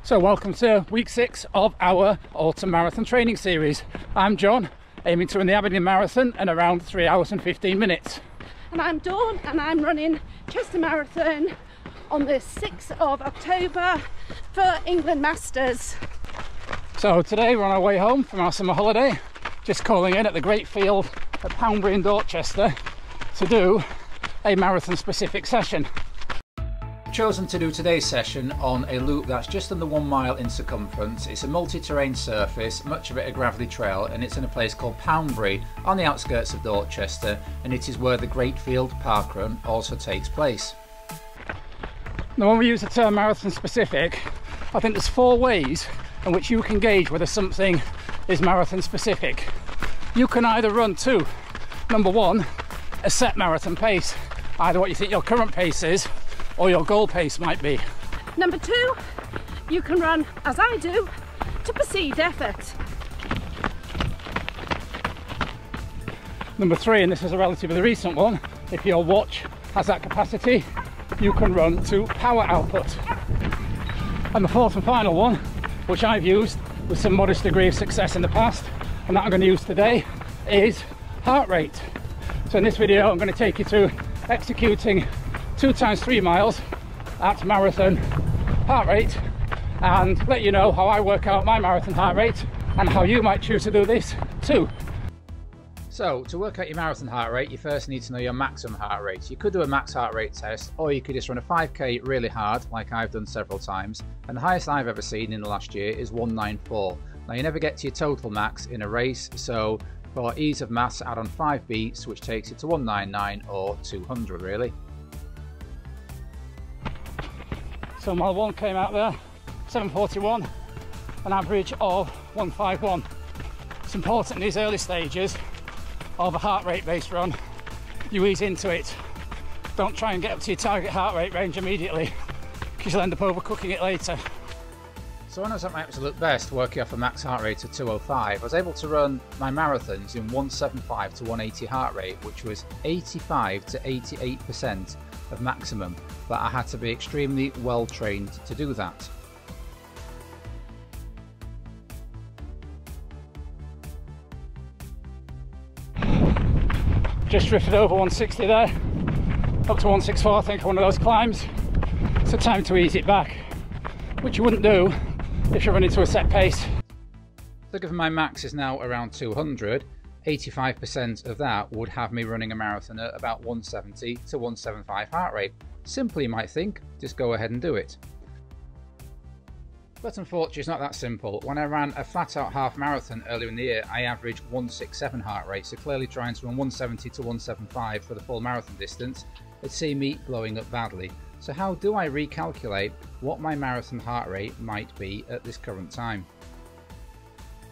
So welcome to week 6 of our autumn marathon training series. I'm John, aiming to run the Abingdon Marathon in around 3 hours and 15 minutes. And I'm Dawn, and I'm running Chester Marathon on the 6th of October for England Masters. So today we're on our way home from our summer holiday, just calling in at the great field at Poundbury in Dorchester to do a marathon specific session. Chosen to do today's session on a loop that's just under 1 mile in circumference. It's a multi-terrain surface, much of it a gravelly trail, and it's in a place called Poundbury on the outskirts of Dorchester, and it is where the Great Field Parkrun also takes place. Now, when we use the term marathon specific, I think there's 4 ways in which you can gauge whether something is marathon specific. You can either run to, number 1, a set marathon pace, either what you think your current pace is or your goal pace might be. Number 2, you can run, as I do, to perceived effort. Number 3, and this is a relatively recent one, if your watch has that capacity, you can run to power output. And the 4th and final one, which I've used with some modest degree of success in the past, and that I'm going to use today, is heart rate. So in this video I'm going to take you through executing 2 times 3 miles at marathon heart rate and let you know how I work out my marathon heart rate and how you might choose to do this too. So to work out your marathon heart rate, you first need to know your maximum heart rate. You could do a max heart rate test, or you could just run a 5k really hard like I've done several times, and the highest I've ever seen in the last year is 194. Now you never get to your total max in a race, so for ease of maths add on 5 beats, which takes it to 199 or 200 really. So mile 1 came out there, 7:41, an average of 151. It's important in these early stages of a heart rate based run, you ease into it. Don't try and get up to your target heart rate range immediately, because you'll end up overcooking it later. So when I was at my absolute best, working off a max heart rate of 205, I was able to run my marathons in 175 to 180 heart rate, which was 85 to 88% of maximum, but I had to be extremely well trained to do that. Just drifted over 160 there, up to 164 I think, one of those climbs. So time to ease it back, which you wouldn't do if you're running to a set pace. So given my max is now around 200, 85% of that would have me running a marathon at about 170 to 175 heart rate. Simple, you might think, just go ahead and do it. But unfortunately it's not that simple. When I ran a flat out half marathon earlier in the year, I averaged 167 heart rate, so clearly trying to run 170 to 175 for the full marathon distance would see me blowing up badly. So how do I recalculate what my marathon heart rate might be at this current time?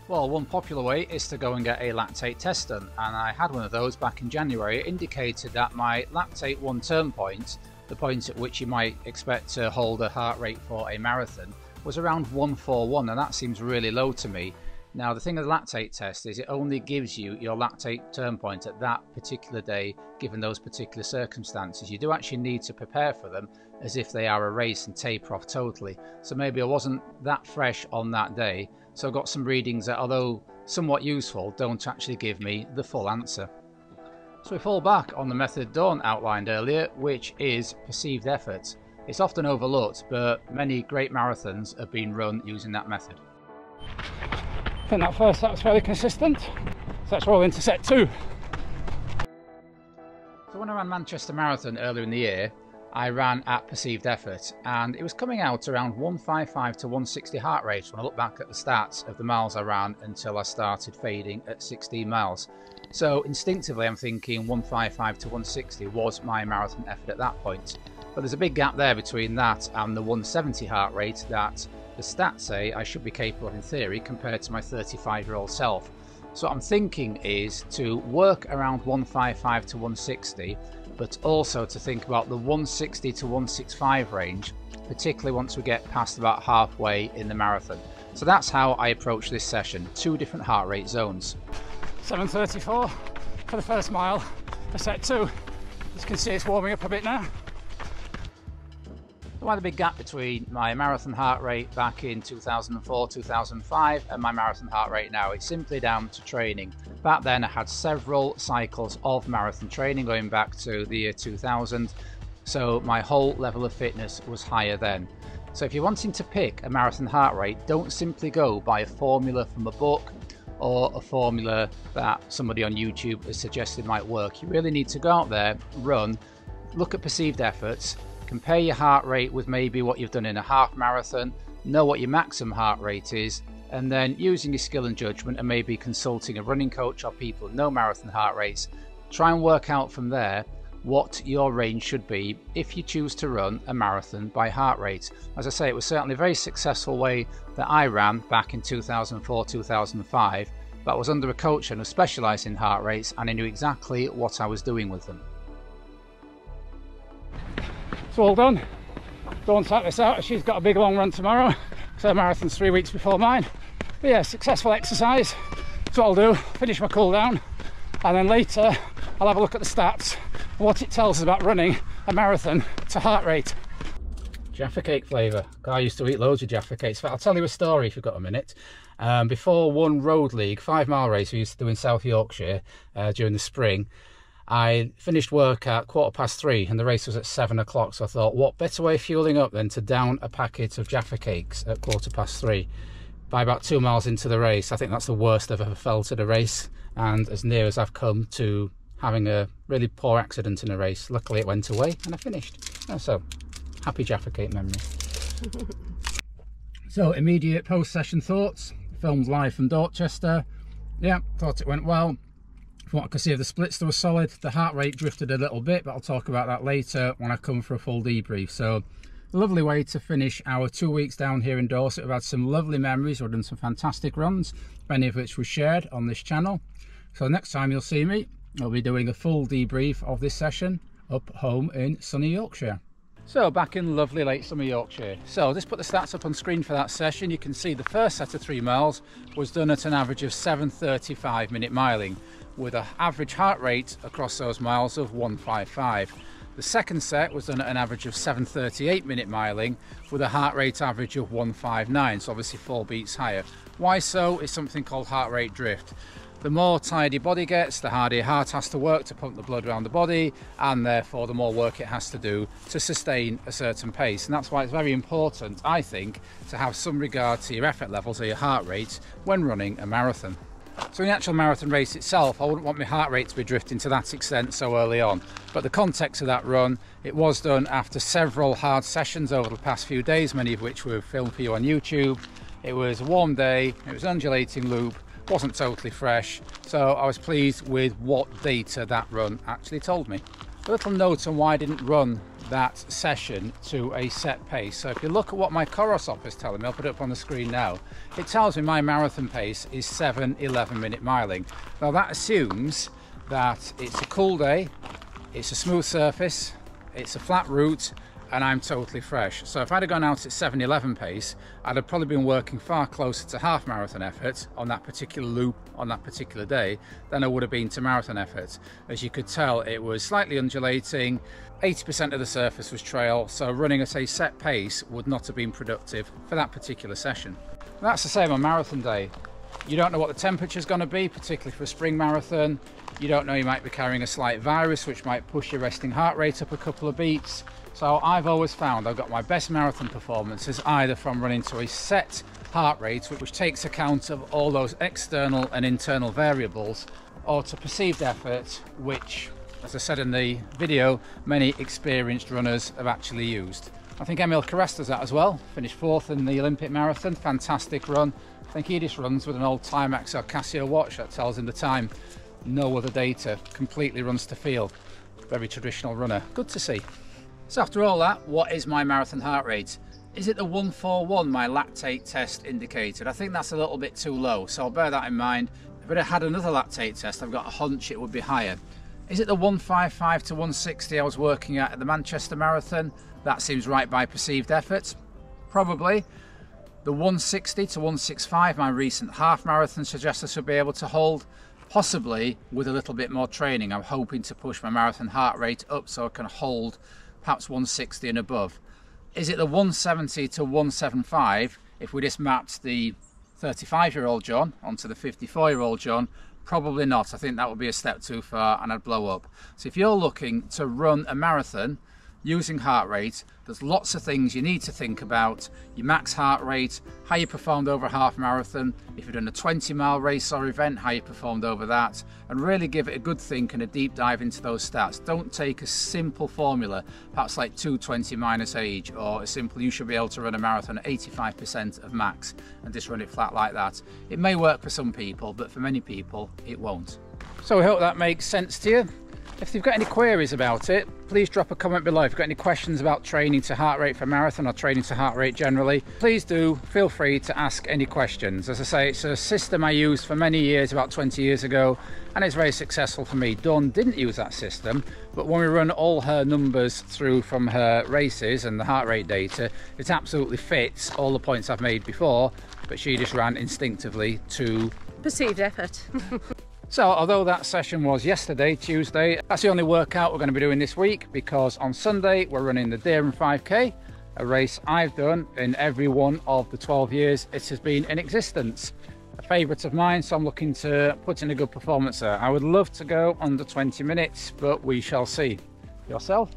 Well, one popular way is to go and get a lactate test done, and I had one of those back in January. It indicated that my lactate 1 turn point, the point at which you might expect to hold a heart rate for a marathon, was around 141, and that seems really low to me. Now the thing with the lactate test is it only gives you your lactate turn point at that particular day, given those particular circumstances. You do actually need to prepare for them as if they are a race and taper off totally. So maybe I wasn't that fresh on that day, so I got some readings that, although somewhat useful, don't actually give me the full answer. So we fall back on the method Dawn outlined earlier, which is perceived effort. It's often overlooked, but many great marathons have been run using that method. I think that first set was fairly consistent, so let's roll into set 2. So when I ran Manchester Marathon earlier in the year, I ran at perceived effort, and it was coming out around 155 to 160 heart rate when I look back at the stats of the miles I ran until I started fading at 16 miles. So instinctively I'm thinking 155 to 160 was my marathon effort at that point. But there's a big gap there between that and the 170 heart rate that the stats say I should be capable of in theory compared to my 35-year-old self. So what I'm thinking is to work around 155 to 160, but also to think about the 160 to 165 range, particularly once we get past about halfway in the marathon. So that's how I approach this session, 2 different heart rate zones. 7:34 for the first mile for set 2. As you can see, it's warming up a bit now. Quite a big gap between my marathon heart rate back in 2004, 2005 and my marathon heart rate now. It's simply down to training. Back then I had several cycles of marathon training going back to the year 2000, so my whole level of fitness was higher then. So if you're wanting to pick a marathon heart rate, don't simply go by a formula from a book or a formula that somebody on YouTube has suggested might work. You really need to go out there, run, look at perceived efforts, compare your heart rate with maybe what you've done in a half marathon, know what your maximum heart rate is, and then using your skill and judgment and maybe consulting a running coach or people who know marathon heart rates, try and work out from there what your range should be if you choose to run a marathon by heart rate. As I say, it was certainly a very successful way that I ran back in 2004, 2005, but I was under a coach who specialised in heart rates and I knew exactly what I was doing with them. It's all done. Dawn sat this out. She's got a big long run tomorrow, so her marathon's 3 weeks before mine. But yeah, successful exercise. That's what I'll do, finish my cool down, and then later I'll have a look at the stats and what it tells us about running a marathon to heart rate. Jaffa cake flavour. I used to eat loads of Jaffa cakes. I'll tell you a story if you've got a minute. Before one road league 5 mile race we used to do in South Yorkshire during the spring, I finished work at 3:15 and the race was at 7 o'clock, so I thought what better way of fueling up than to down a packet of Jaffa cakes at 3:15. By about 2 miles into the race, I think that's the worst I've ever felt at a race, and as near as I've come to having a really poor accident in a race. Luckily it went away and I finished. So happy Jaffa cake memory. So immediate post-session thoughts. Filmed live from Dorchester. Yeah, thought it went well. From what I could see of the splits, they were solid. The heart rate drifted a little bit, but I'll talk about that later when I come for a full debrief. So a lovely way to finish our 2 weeks down here in Dorset. We've had some lovely memories. We've done some fantastic runs, many of which were shared on this channel. So next time you'll see me, I'll be doing a full debrief of this session up home in sunny Yorkshire. So back in lovely late summer Yorkshire. So I'll just put the stats up on screen for that session. You can see the first set of 3 miles was done at an average of 7:35 minute miling, with an average heart rate across those miles of 155. The second set was done at an average of 7:38 minute miling, with a heart rate average of 159, so obviously 4 beats higher. Why so? It's something called heart rate drift. The more tired your body gets, the harder your heart has to work to pump the blood around the body, and therefore the more work it has to do to sustain a certain pace. And that's why it's very important, I think, to have some regard to your effort levels or your heart rate when running a marathon. So in the actual marathon race itself, I wouldn't want my heart rate to be drifting to that extent so early on. But the context of that run, it was done after several hard sessions over the past few days, many of which were filmed for you on YouTube. It was a warm day, it was an undulating loop, wasn't totally fresh, so I was pleased with what data that run actually told me. A little note on why I didn't run that session to a set pace. So if you look at what my Corosop is telling me, I'll put it up on the screen now, it tells me my marathon pace is 7:11 minute miling. Now that assumes that it's a cool day, it's a smooth surface, it's a flat route, and I'm totally fresh. So if I'd have gone out at 7:11 pace, I'd have probably been working far closer to half marathon effort on that particular loop on that particular day than I would have been to marathon effort. As you could tell, it was slightly undulating, 80% of the surface was trail, so running at a set pace would not have been productive for that particular session. That's the same on marathon day. You don't know what the temperature is going to be, particularly for a spring marathon. You don't know, you might be carrying a slight virus which might push your resting heart rate up a couple of beats. So I've always found I've got my best marathon performances either from running to a set heart rate, which takes account of all those external and internal variables, or to perceived effort, which, as I said in the video, many experienced runners have actually used. I think Emil Carrès does that as well, finished 4th in the Olympic marathon, fantastic run. I think he just runs with an old Timex or Casio watch that tells him the time. No other data, completely runs to feel. Very traditional runner, good to see. So after all that, what is my marathon heart rate? Is it the 141 my lactate test indicated? I think that's a little bit too low, so I'll bear that in mind. If I had another lactate test, I've got a hunch it would be higher. Is it the 155 to 160 I was working at the Manchester Marathon? That seems right by perceived effort. Probably. The 160 to 165 my recent half marathon suggests I should be able to hold. Possibly with a little bit more training. I'm hoping to push my marathon heart rate up so I can hold perhaps 160 and above. Is it the 170 to 175 if we just mapped the 35-year-old John onto the 54-year-old John? Probably not. I think that would be a step too far and I'd blow up. So if you're looking to run a marathon using heart rate, there's lots of things you need to think about. Your max heart rate, how you performed over a half marathon, if you've done a 20-mile race or event, how you performed over that, and really give it a good think and a deep dive into those stats. Don't take a simple formula, perhaps like 220 minus age, or a simple you should be able to run a marathon at 85% of max and just run it flat like that. It may work for some people, but for many people it won't. So I hope that makes sense to you. If you've got any queries about it, please drop a comment below. If you've got any questions about training to heart rate for marathon or training to heart rate generally, please do feel free to ask any questions. As I say, it's a system I used for many years, about 20 years ago, and it's very successful for me. Dawn didn't use that system, but when we run all her numbers through from her races and the heart rate data, it absolutely fits all the points I've made before, but she just ran instinctively to Perceived effort. So although that session was yesterday, Tuesday, that's the only workout we're going to be doing this week, because on Sunday we're running the Durham 5K, a race I've done in every one of the 12 years it has been in existence. A favourite of mine, so I'm looking to put in a good performance there. I would love to go under 20 minutes, but we shall see. Yourself?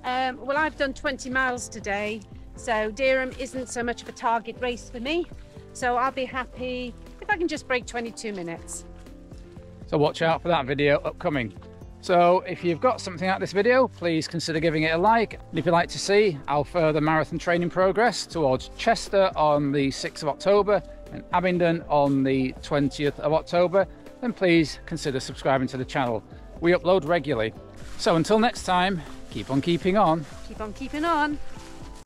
Well, I've done 20 miles today, so Durham isn't so much of a target race for me, so I'll be happy if I can just break 22 minutes. So watch out for that video upcoming. So if you've got something out of this video, please consider giving it a like. And if you'd like to see our further marathon training progress towards Chester on the 6th of October and Abingdon on the 20th of October, then please consider subscribing to the channel. We upload regularly. So until next time, keep on keeping on. Keep on keeping on.